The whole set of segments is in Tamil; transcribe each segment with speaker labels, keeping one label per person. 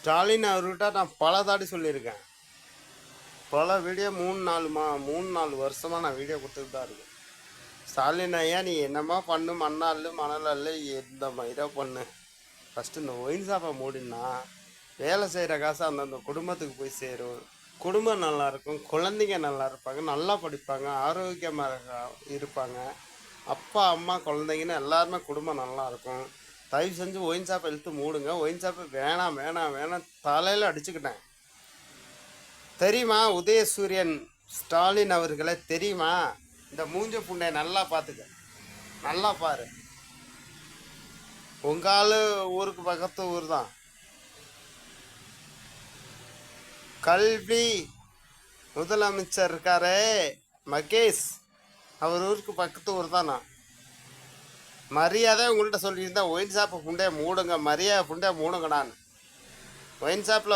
Speaker 1: ஸ்டாலின் அவர்கிட்ட நான் பல தாடி சொல்லியிருக்கேன். பல வீடியோ 3-4 வருஷமாக நான் வீடியோ கொடுத்துட்டு தான் இருக்கேன். ஸ்டாலின் ஐயா, நீ என்னம்மா பண்ணு, மண்ணால் மணல் எந்த மாதிரியாக பண்ணு. ஃபஸ்ட்டு இந்த ஒயின் ஷாப்பை மூடினா வேலை செய்கிற காசு அந்தந்த குடும்பத்துக்கு போய் சேரும். குடும்பம் நல்லாயிருக்கும், குழந்தைங்க நல்லா இருப்பாங்க, நல்லா படிப்பாங்க, ஆரோக்கியமாக இருப்பாங்க. அப்பா அம்மா குழந்தைங்கன்னு எல்லாருமே குடும்பம் நல்லாயிருக்கும். தயவு செஞ்சு ஒயின் ஷாப்பை இழுத்து மூடுங்க. ஒயின் ஷாப்பை வேணாம் வேணாம் வேணாம் தலையில் அடிச்சுக்கிட்டேன். தெரியுமா உதயசூரியன் ஸ்டாலின் அவர்களே, தெரியுமா? இந்த மூஞ்ச புண்டைய நல்லா பார்த்துக்க, நல்லா பாரு. உங்க ஆளு ஊருக்கு பக்கத்து ஊர் தான். கல்வி முதலமைச்சர் இருக்காரே மகேஷ், அவர் ஊருக்கு பக்கத்து ஊர் தான். நான் மரியாதை உங்கள்கிட்ட சொல்லியிருந்தேன், ஒயின் ஷாப்பை புண்டைய மூடுங்க, மரியாதை புண்டைய மூடுங்க. நான் ஒயின் ஷாப்பில்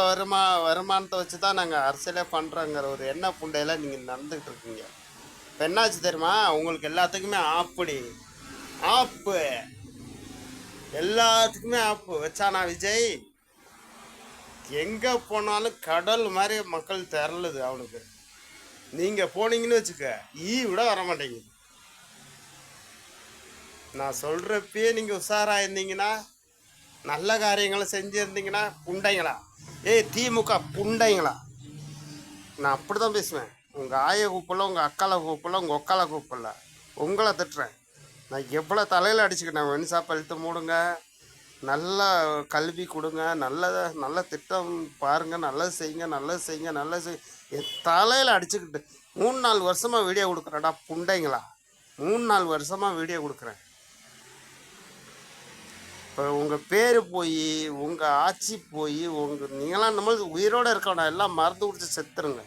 Speaker 1: வருமானத்தை வச்சு தான் நாங்கள் அரசியலே பண்ணுறோங்கிற ஒரு எண்ணெய் புண்டையில் நீங்கள் நடந்துக்கிட்டு இருக்கீங்க. இப்போ என்னாச்சு தெரியுமா? உங்களுக்கு எல்லாத்துக்குமே ஆப்பு எல்லாத்துக்குமே ஆப்பு வச்சானா விஜய். எங்கே போனாலும் கடல் மாதிரி மக்கள் திரளுது அவனுக்கு. நீங்கள் போனீங்கன்னு வச்சுக்க, விட வர மாட்டேங்குது. நான் சொல்கிறப்பயே நீங்கள் உஷாராக இருந்தீங்கன்னா, நல்ல காரியங்களை செஞ்சுருந்தீங்கன்னா, புண்டைங்களா திமுக புண்டைங்களா, நான் அப்படி தான் பேசுவேன். உங்கள் ஆயை கூப்பிடல, உங்கள் அக்காலை கூப்பிடல, உங்கள் ஒக்காலை கூப்பிடல, உங்களை திட்டுறேன். நான் எவ்வளோ தலையில் அடிச்சுக்கிட்டேன். ஒயின் ஷாப் இழுத்து மூடுங்க, நல்ல கல்வி கொடுங்க, நல்ல திட்டம் பாருங்கள், நல்லது செய்யுங்க. என் தலையில் அடிச்சுக்கிட்டு 3-4 வருஷமாக வீடியோ கொடுக்குறேன்டா புண்டைங்களா. 3-4 வருஷமாக வீடியோ கொடுக்குறேன். இப்போ உங்கள் பேர் போய், உங்கள் ஆட்சி போய், நீங்களாம் நம்மளுக்கு உயிரோடு இருக்கணும், எல்லாம் மருந்து குடிச்சு செத்துருங்க.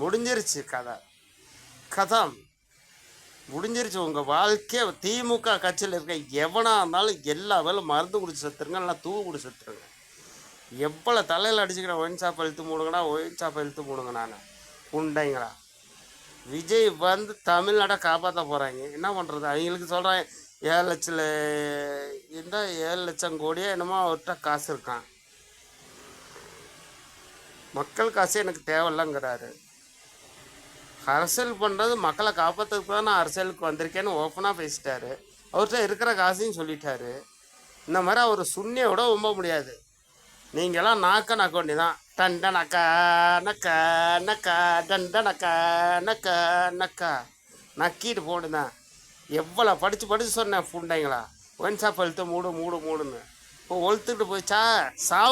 Speaker 1: முடிஞ்சிருச்சு கதை முடிஞ்சிருச்சு. உங்கள் வாழ்க்கையை திமுக கட்சியில் இருக்க எவனாக இருந்தாலும் எல்லா வேலையும் மருந்து குடிச்சு செத்துருங்க, இல்லை தூவு குடிச்சு செத்துருங்க. எவ்வளோ தலையில் அடிச்சுக்கிறேன். ஒயின் ஷாப்பை இழுத்து மூடுங்கடா, ஒயின் ஷாப்பை இழுத்து மூடுங்க. நான் புண்டைங்களா. விஜய் வந்து தமிழ்நாடை காப்பாற்ற போகிறாங்க. என்ன பண்ணுறது? அவங்களுக்கு சொல்கிறேன் 7 லட்சம் கோடியே என்னமோ அவர்கிட்ட காசு இருக்கான். மக்கள் காசு எனக்கு தேவையில்லைங்கிறாரு. அரசியல் பண்ணுறது மக்களை காப்பாற்றுறதுக்கு தான் நான் அரசியலுக்கு வந்திருக்கேன்னு ஓப்பனாக பேசிட்டாரு. அவர்கிட்ட இருக்கிற காசையும் சொல்லிட்டாரு. இந்த மாதிரி அவர் சுண்ணியோட ரொம்ப முடியாது. நீங்களாம் நக்க வேண்டி தான். டண்ட நக்கா நக்கா நக்கா டண்ட நக்கா நக்கா நக்கா நக்கிட்டு போடுதான். எவ்வளோ படித்து சொன்னேன் புண்டைங்களா. ஒயின் ஷாப் இழுத்து மூடுன்னு. இப்போ ஒழுத்துக்கிட்டு போயிச்சா